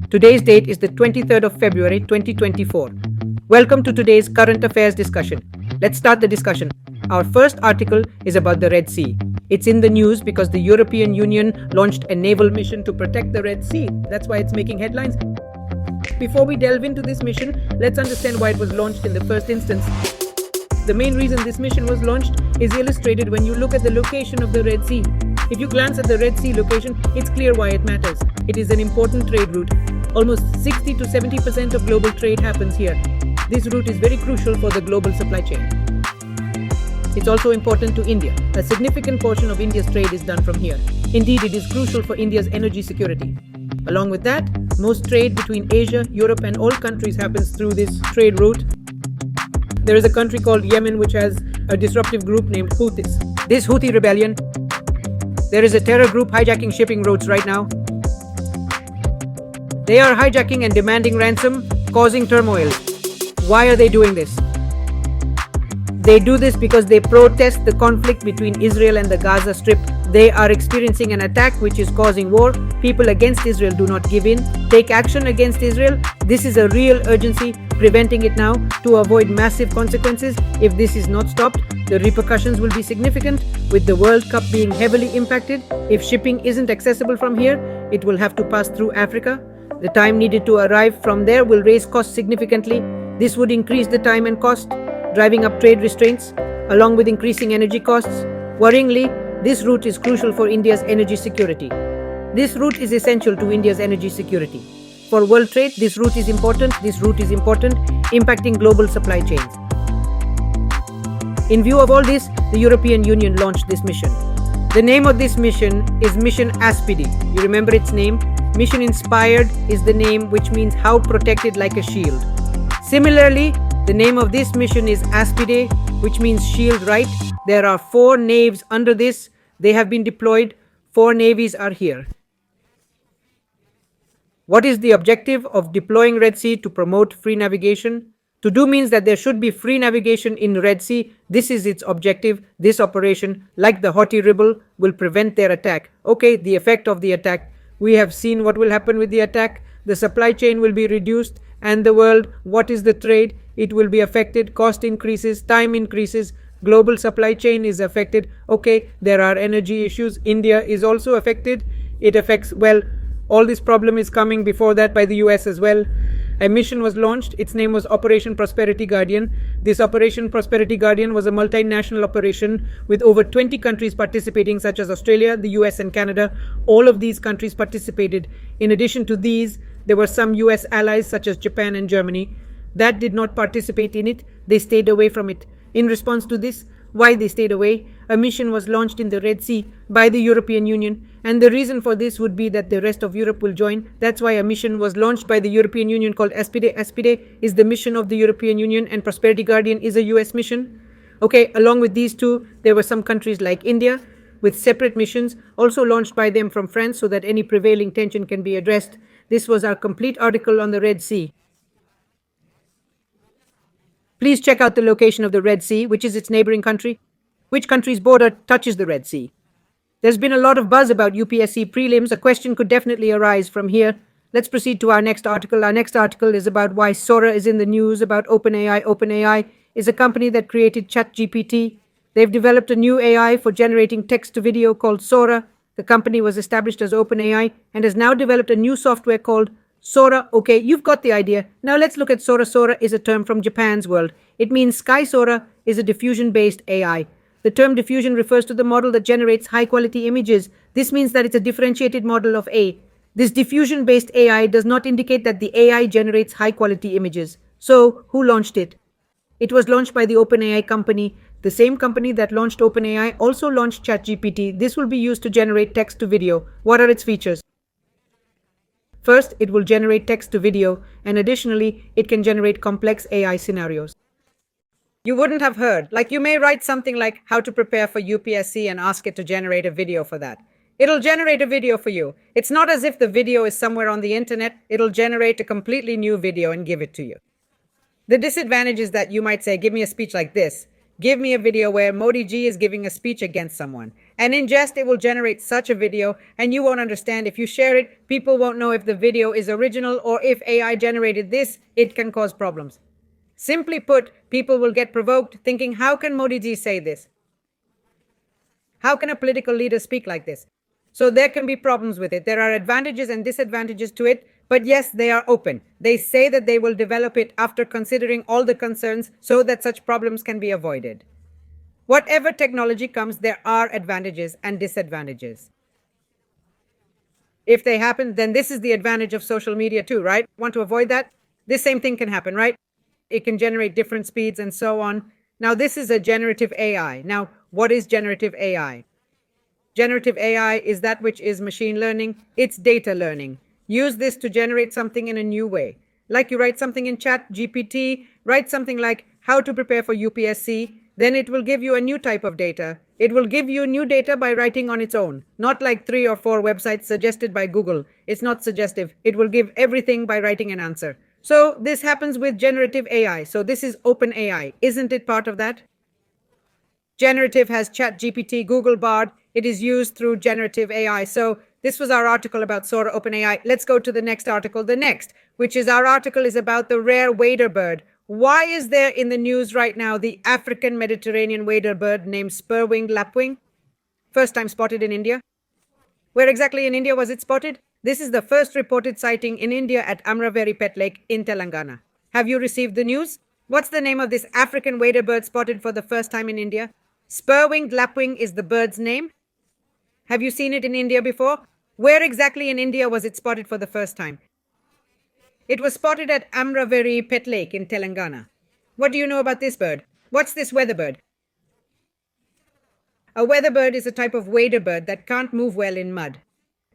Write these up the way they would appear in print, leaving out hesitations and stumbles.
Today's date is the 23rd of February 2024. Welcome to today's current affairs discussion. Let's start the discussion. Our first article is about the Red Sea. It's in the news because the European Union launched a naval mission to protect the Red Sea. That's why it's making headlines. Before we delve into this mission, let's understand why it was launched in the first instance. The main reason this mission was launched is illustrated when you look at the location of the Red Sea. If you glance at the Red Sea location, it's clear why it matters. It is an important trade route. Almost 60 to 70% of global trade happens here. This route is very crucial for the global supply chain. It's also important to India. A significant portion of India's trade is done from here. Indeed, it is crucial for India's energy security. Along with that, most trade between Asia, Europe, and all countries happens through this trade route. There is a country called Yemen which has a disruptive group named Houthis. This Houthi rebellion, there is a terror group hijacking shipping routes right now. They are hijacking and demanding ransom, causing turmoil. Why are they doing this? They do this because they protest the conflict between Israel and the Gaza Strip. They are experiencing an attack which is causing war. People against Israel do not give in. Take action against Israel. This is a real urgency, preventing it now to avoid massive consequences. If this is not stopped, the repercussions will be significant, with the World Cup being heavily impacted. If shipping isn't accessible from here, it will have to pass through Africa. The time needed to arrive from there will raise costs significantly. This would increase the time and cost, driving up trade restraints, along with increasing energy costs. Worryingly, this route is crucial for India's energy security. This route is essential to India's energy security. For world trade, this route is important. This route is important, impacting global supply chains. In view of all this, the European Union launched this mission. The name of this mission is Mission Aspide. You remember its name? Mission Inspired is the name, which means how protected like a shield. Similarly, the name of this mission is Aspide, which means shield right. There are 4 navies under this. They have been deployed. 4 navies are here. What is the objective of deploying Red Sea? To promote free navigation. To do means that there should be free navigation in Red Sea. This is its objective. This operation, like the Houthi rebel, will prevent their attack. Okay, the effect of the attack. We have seen what will happen with the attack. The supply chain will be reduced, and the world, what is the trade? It will be affected. Cost increases, time increases, global supply chain is affected. Okay, there are energy issues. India is also affected. It affects, well, all this problem is coming before that by the US as well. A mission was launched. Its name was Operation Prosperity Guardian. This Operation Prosperity Guardian was a multinational operation with over 20 countries participating, such as Australia, the US, and Canada. All of these countries participated. In addition to these, there were some US allies such as Japan and Germany that did not participate in it. They stayed away from it. In response to this, why they stayed away, a mission was launched in the Red Sea by the European Union, and the reason for this would be that the rest of Europe will join. That's why a mission was launched by the European Union called Aspide. Aspide is the mission of the European Union, and Prosperity Guardian is a US mission. Okay, along with these two, there were some countries like India with separate missions, also launched by them from France, so that any prevailing tension can be addressed. This was our complete article on the Red Sea. Please check out the location of the Red Sea, which is its neighboring country. Which country's border touches the Red Sea? There's been a lot of buzz about UPSC prelims. A question could definitely arise from here. Let's proceed to our next article. Our next article is about why Sora is in the news, about OpenAI. OpenAI is a company that created ChatGPT. They've developed a new AI for generating text to video called Sora. The company was established as OpenAI and has now developed a new software called Sora. Okay, you've got the idea. Now let's look at Sora. Sora is a term from Japan's world. It means Sky Sora is a diffusion-based AI. The term diffusion refers to the model that generates high-quality images. This means that it's a differentiated model of A. This diffusion-based AI does not indicate that the AI generates high-quality images. So, who launched it? It was launched by the OpenAI company. The same company that launched OpenAI also launched ChatGPT. This will be used to generate text to video. What are its features? First, it will generate text to video, and additionally, it can generate complex AI scenarios. You wouldn't have heard. Like, you may write something like how to prepare for UPSC and ask it to generate a video for that. It'll generate a video for you. It's not as if the video is somewhere on the internet. It'll generate a completely new video and give it to you. The disadvantage is that you might say, give me a speech like this. Give me a video where Modi ji is giving a speech against someone. And in jest, it will generate such a video, and you won't understand. If you share it, people won't know if the video is original or if AI generated this. It can cause problems. Simply put, people will get provoked thinking, how can Modi ji say this? How can a political leader speak like this? So there can be problems with it. There are advantages and disadvantages to it, but yes, they are open. They say that they will develop it after considering all the concerns so that such problems can be avoided. Whatever technology comes, there are advantages and disadvantages. If they happen, then this is the advantage of social media too, right? Want to avoid that? This same thing can happen, right? It can generate different speeds and so on. Now, this is a generative AI. Now, what is generative AI? Generative AI is that which is machine learning. It's data learning. Use this to generate something in a new way. Like you write something in Chat GPT, write something like how to prepare for UPSC, then it will give you a new type of data. It will give you new data by writing on its own, not like 3 or 4 websites suggested by Google. It's not suggestive. It will give everything by writing an answer. So this happens with generative AI. So this is open AI. Isn't it part of that? Generative has Chat GPT, Google Bard. It is used through generative AI. So this was our article about Sora OpenAI. Let's go to the next article. The next, which is our article, is about the rare wader bird. Why is there in the news right now the African Mediterranean wader bird named spur-winged lapwing? First time spotted in India. Where exactly in India was it spotted? This is the first reported sighting in India at Amraveri Pet Lake in Telangana. Have you received the news? What's the name of this African wader bird spotted for the first time in India? Spur-winged lapwing is the bird's name. Have you seen it in India before? Where exactly in India was it spotted for the first time? It was spotted at Amraveri Pet Lake in Telangana. What do you know about this bird? What's this weather bird? A weather bird is a type of wader bird that can't move well in mud.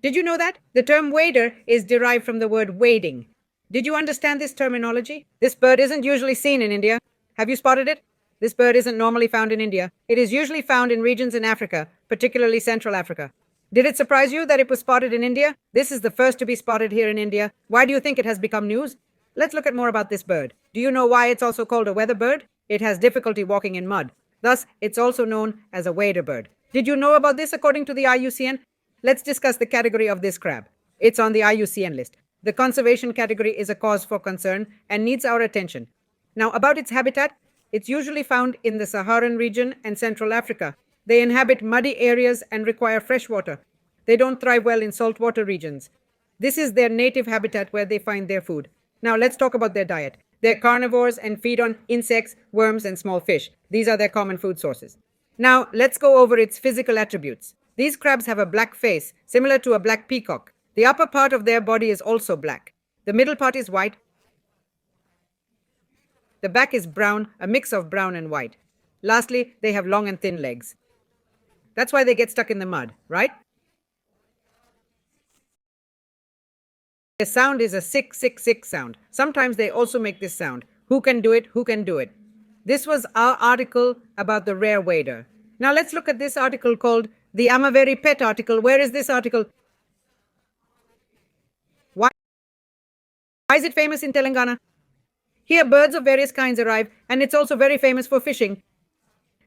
Did you know that? The term wader is derived from the word wading. Did you understand this terminology? This bird isn't usually seen in India. Have you spotted it? This bird isn't normally found in India. It is usually found in regions in Africa, particularly Central Africa. Did it surprise you that it was spotted in India? This is the first to be spotted here in India. Why do you think it has become news? Let's look at more about this bird. Do you know why it's also called a weather bird? It has difficulty walking in mud. Thus, it's also known as a wader bird. Did you know about this according to the IUCN? Let's discuss the category of this crab. It's on the IUCN list. The conservation category is a cause for concern and needs our attention. Now, about its habitat, it's usually found in the Saharan region and Central Africa. They inhabit muddy areas and require fresh water. They don't thrive well in saltwater regions. This is their native habitat where they find their food. Now, let's talk about their diet. They're carnivores and feed on insects, worms, and small fish. These are their common food sources. Now, let's go over its physical attributes. These crabs have a black face, similar to a black peacock. The upper part of their body is also black. The middle part is white. The back is brown, a mix of brown and white. Lastly, they have long and thin legs. That's why they get stuck in the mud, right? Their sound is a 666 sound. Sometimes they also make this sound. Who can do it? Who can do it? This was our article about the rare wader. Now let's look at this article called the Amaveri Pet article. Where is this article? Why is it famous in Telangana? Here, birds of various kinds arrive, and it's also very famous for fishing.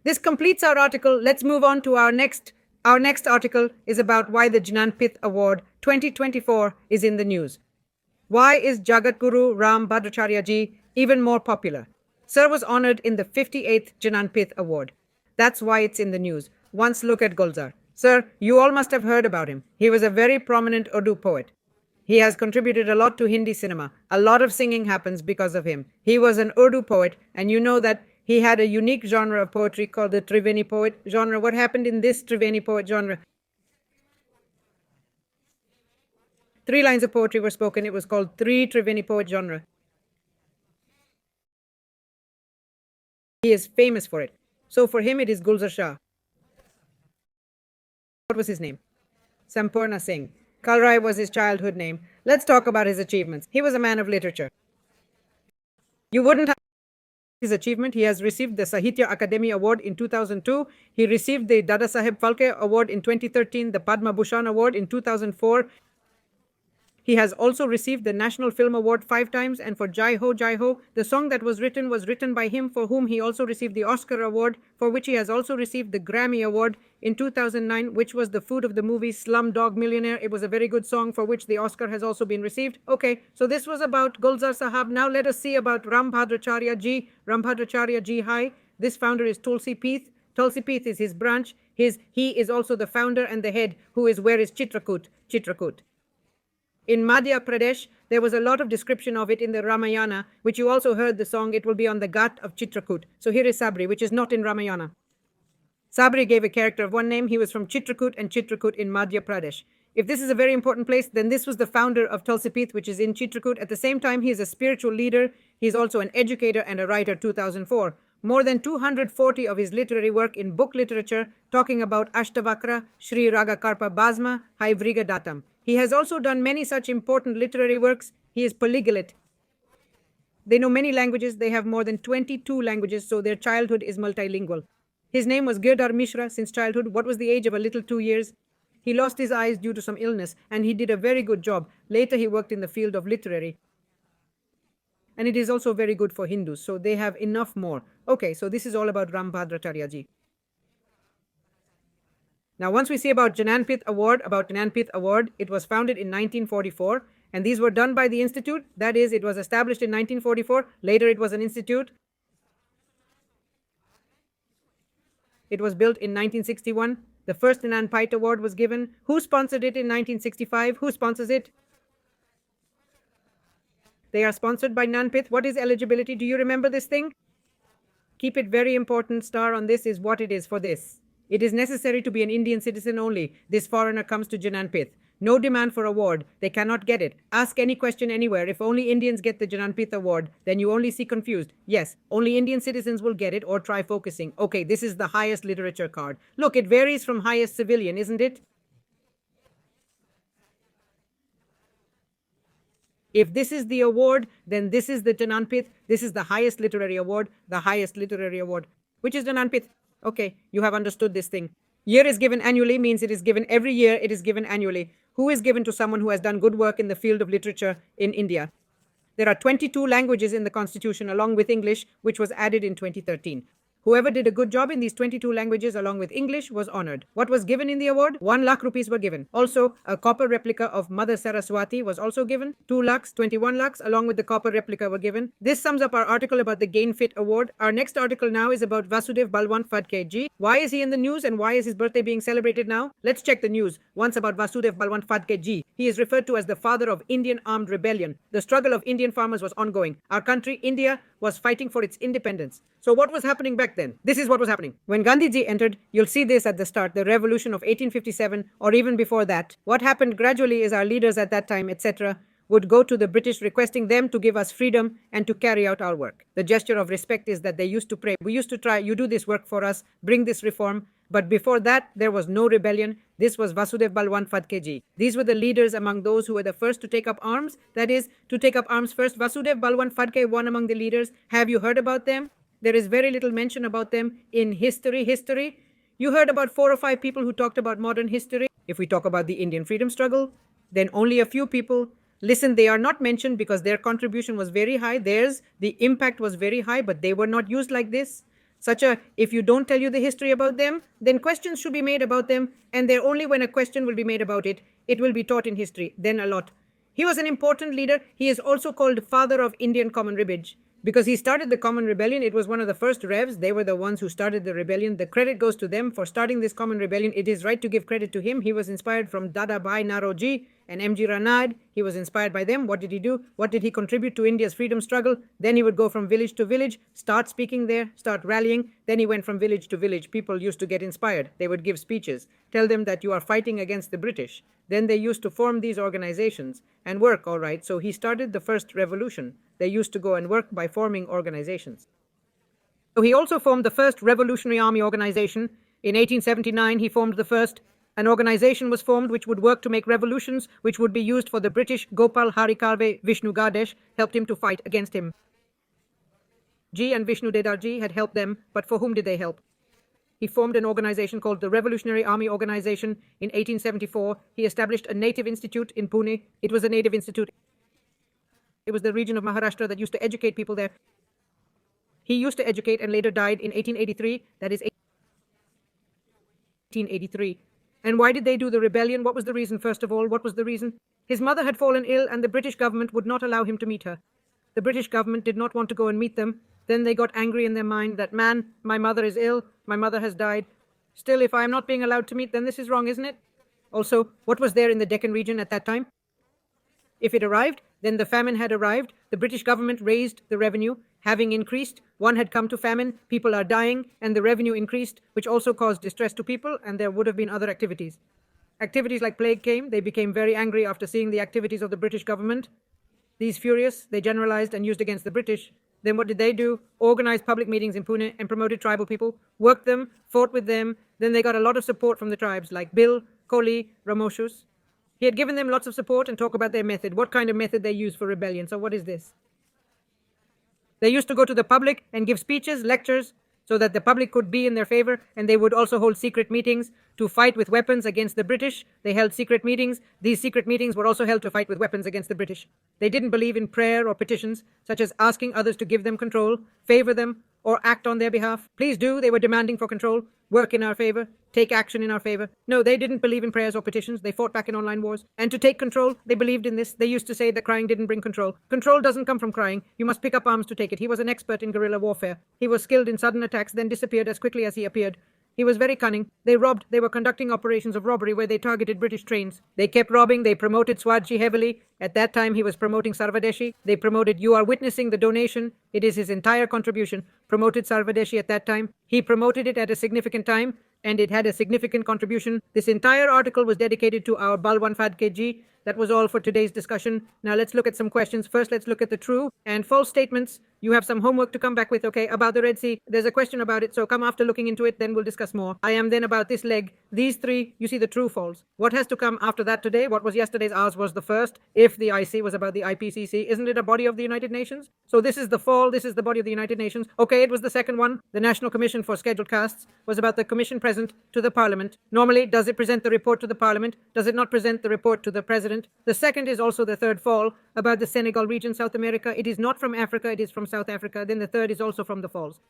This completes our article. Let's move on to our next. Our next article is about why the Jnanpith Award 2024 is in the news. Why is Jagatguru Ram Bhadracharya ji even more popular? Sir was honored in the 58th Jnanpith Award. That's why it's in the news. Once look at Gulzar. Sir, you all must have heard about him. He was a very prominent Urdu poet. He has contributed a lot to Hindi cinema. A lot of singing happens because of him. He was an Urdu poet, and you know that he had a unique genre of poetry called the Triveni poet genre. What happened in this Triveni poet genre? 3 lines of poetry were spoken. It was called 3 Triveni poet genre. He is famous for it. So for him, it is Gulzar Shah. What was his name? Sampurna Singh. Kalrai was his childhood name. Let's talk about his achievements. He was a man of literature. You wouldn't have his achievement. He has received the Sahitya Akademi Award in 2002. He received the Dada Saheb Phalke Award in 2013, the Padma Bhushan Award in 2004. He has also received the National Film Award 5 times, and for Jai Ho, the song that was written by him, for whom he also received the Oscar Award, for which he has also received the Grammy Award in 2009, which was the food of the movie Slumdog Millionaire. It was a very good song for which the Oscar has also been received. Okay, so this was about Gulzar Sahab. Now let us see about Rambhadracharya Ji. Rambhadracharya Ji, hi. This founder is Tulsi Peeth. Tulsi Peeth is his branch. He is also the founder and the head, who is where is Chitrakoot. In Madhya Pradesh, there was a lot of description of it in the Ramayana, which you also heard the song. It will be on the Ghat of Chitrakoot. So here is Sabri, which is not in Ramayana. Sabri gave a character of one name. He was from Chitrakoot, and Chitrakoot in Madhya Pradesh. If this is a very important place, then this was the founder of Tulsi Peeth, which is in Chitrakoot. At the same time, he is a spiritual leader. He is also an educator and a writer, 2004. More than 240 of his literary work in book literature, talking about Ashtavakra, Sri Ragakarpa Basma, Haivriga Datam. He has also done many such important literary works. He is polyglot. They know many languages. They have more than 22 languages, so their childhood is multilingual. His name was Girdhar Mishra since childhood. What was the age of a little 2 years? He lost his eyes due to some illness, and he did a very good job. Later, he worked in the field of literary. And it is also very good for Hindus, so they have enough more. Okay, so this is all about Rambhadracharya Ji. Now, once we see about Jnanpith Award, it was founded in 1944, and these were done by the institute. That is, it was established in 1944. Later, it was an institute. It was built in 1961. The first Jnanpith Award was given. Who sponsored it in 1965? Who sponsors it? They are sponsored by Jnanpith. What is eligibility? Do you remember this thing? Keep it very important. Star on this is what it is for this. It is necessary to be an Indian citizen only. This foreigner comes to Jnanpith. No demand for award. They cannot get it. Ask any question anywhere. If only Indians get the Jnanpith Award, then you only see confused. Yes, only Indian citizens will get it, or try focusing. Okay, this is the highest literature card. Look, it varies from highest civilian, isn't it? If this is the award, then this is the Jnanpith. This is the highest literary award. Which is Jnanpith? Okay, you have understood this thing. Year is given annually means it is given every year. It is given annually. Who is given to someone who has done good work in the field of literature in India? There are 22 languages in the constitution along with English, which was added in 2013. Whoever did a good job in these 22 languages along with English was honored. What was given in the award? 1 lakh rupees were given. Also, a copper replica of Mother Saraswati was also given. 2 lakhs, 21 lakhs along with the copper replica were given. This sums up our article about the Gainfit Award. Our next article now is about Vasudev Balwant Phadke Ji. Why is he in the news and why is his birthday being celebrated now? Let's check the news. Once about Vasudev Balwant Phadke Ji. He is referred to as the father of Indian armed rebellion. The struggle of Indian farmers was ongoing. Our country, India, was fighting for its independence. So what was happening back then? This is what was happening. When Gandhiji entered, you'll see this at the start, the revolution of 1857 or even before that. What happened gradually is our leaders at that time, etc., would go to the British requesting them to give us freedom and to carry out our work. The gesture of respect is that they used to pray. We used to try, you do this work for us, bring this reform. But before that, there was no rebellion. This was Vasudev Balwant Phadke Ji. These were the leaders among those who were the first to take up arms. That is, to take up arms first. Vasudev Balwant Phadke, one among the leaders. Have you heard about them? There is very little mention about them in history. You heard about 4 or 5 people who talked about modern history. If we talk about the Indian freedom struggle, then only a few people. Listen, they are not mentioned because their contribution was very high. The impact was very high, but they were not used like this. If you don't tell you the history about them, then questions should be made about them, and they're only when a question will be made about it, it will be taught in history, then a lot. He was an important leader. He is also called father of Indian Common Rebellion because he started the Common Rebellion. It was one of the first revs. They were the ones who started the rebellion. The credit goes to them for starting this Common Rebellion. It is right to give credit to him. He was inspired from Dada Bhai Naroji and M.G. Ranade. He was inspired by them. What did he do? What did he contribute to India's freedom struggle? Then he would go from village to village, start speaking there, start rallying. Then he went from village to village. People used to get inspired. They would give speeches, tell them that you are fighting against the British. Then they used to form these organizations and work, all right. So he started the first revolution. They used to go and work by forming organizations. So he also formed the first Revolutionary Army organization. In 1879, he formed the first. An organization was formed which would work to make revolutions, which would be used for the British. Gopal Hari Karve Vishnu Gadesh helped him to fight against him. Ji and Vishnu Dedar Ji had helped them, but for whom did they help? He formed an organization called the Revolutionary Army Organization in 1874. He established a native institute in Pune. It was a native institute. It was the region of Maharashtra that used to educate people there. He used to educate and later died in 1883. That is 1883. And why did they do the rebellion? What was the reason, first of all? What was the reason? His mother had fallen ill and the British government would not allow him to meet her. The British government did not want to go and meet them. Then they got angry in their mind that, man, my mother is ill, my mother has died. Still, if I am not being allowed to meet, then this is wrong, isn't it? Also, what was there in the Deccan region at that time? If it arrived, then the famine had arrived. The British government raised the revenue. Having increased, one had come to famine, people are dying, and the revenue increased, which also caused distress to people, and there would have been other activities. Activities like plague came. They became very angry after seeing the activities of the British government. These furious, they generalized and used against the British. Then what did they do? Organized public meetings in Pune and promoted tribal people, worked them, fought with them. Then they got a lot of support from the tribes like Bill, Koli, Ramoshus. He had given them lots of support and talk about their method, what kind of method they use for rebellion. So what is this? They used to go to the public and give speeches, lectures, so that the public could be in their favor, and they would also hold secret meetings to fight with weapons against the British. They held secret meetings. These secret meetings were also held to fight with weapons against the British. They didn't believe in prayer or petitions, such as asking others to give them control, favor them, or act on their behalf. Please do, they were demanding for control, work in our favor, take action in our favor. No, they didn't believe in prayers or petitions. They fought back in online wars. And to take control, they believed in this. They used to say that crying didn't bring control. Control doesn't come from crying. You must pick up arms to take it. He was an expert in guerrilla warfare. He was skilled in sudden attacks, then disappeared as quickly as he appeared. He was very cunning. They robbed. They were conducting operations of robbery where they targeted British trains. They kept robbing. They promoted Swarji heavily. At that time, he was promoting Sarvadeshi. They promoted, you are witnessing the donation. It is his entire contribution. Promoted Sarvadeshi at that time. He promoted it at a significant time, and it had a significant contribution. This entire article was dedicated to our Balwan Phadke ji. That was all for today's discussion. Now let's look at some questions. First, let's look at the true and false statements. You have some homework to come back with, okay, about the Red Sea. There's a question about it, so come after looking into it, then we'll discuss more. I am then about this leg. These three, you see the true, false. What has to come after that today? What was yesterday's? Ours was the first. If the IC was about the IPCC, isn't it a body of the United Nations? So this is the fall, this is the body of the United Nations. Okay, it was the second one. The National Commission for Scheduled Castes was about the commission present to the Parliament. Normally, does it present the report to the Parliament? Does it not present the report to the President? The second is also the third fall, about the Senegal region, South America. It is not from Africa, it is from South Africa. Then the third is also from the falls.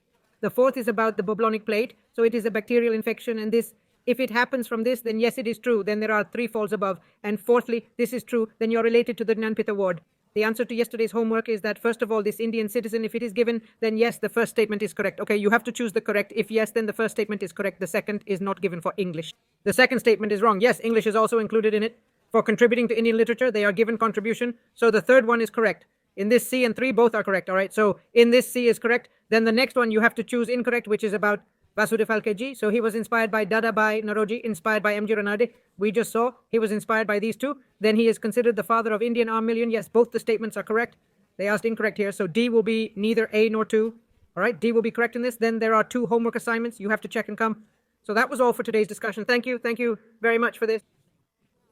The fourth is about the bubonic plague. So it is a bacterial infection, and this, if it happens from this, then yes, it is true. Then there are three falls above. And fourthly, this is true. Then you're related to the Gnanpith Award. The answer to yesterday's homework is that, first of all, this Indian citizen, if it is given, then yes, the first statement is correct. Okay, you have to choose the correct. If yes, then the first statement is correct. The second is not given for English. The second statement is wrong. Yes, English is also included in it. For contributing to Indian literature, they are given contribution. So the third one is correct. In this C and 3, both are correct, all right? So in this C is correct. Then the next one you have to choose incorrect, which is about Vasudev Phalke. So he was inspired by Dadabhai Naoroji, inspired by M.G. Ranade. We just saw he was inspired by these two. Then he is considered the father of Indian armed million. Yes, both the statements are correct. They asked incorrect here. So D will be neither A nor 2. All right, D will be correct in this. Then there are 2 homework assignments. You have to check and come. So that was all for today's discussion. Thank you. Thank you very much for this.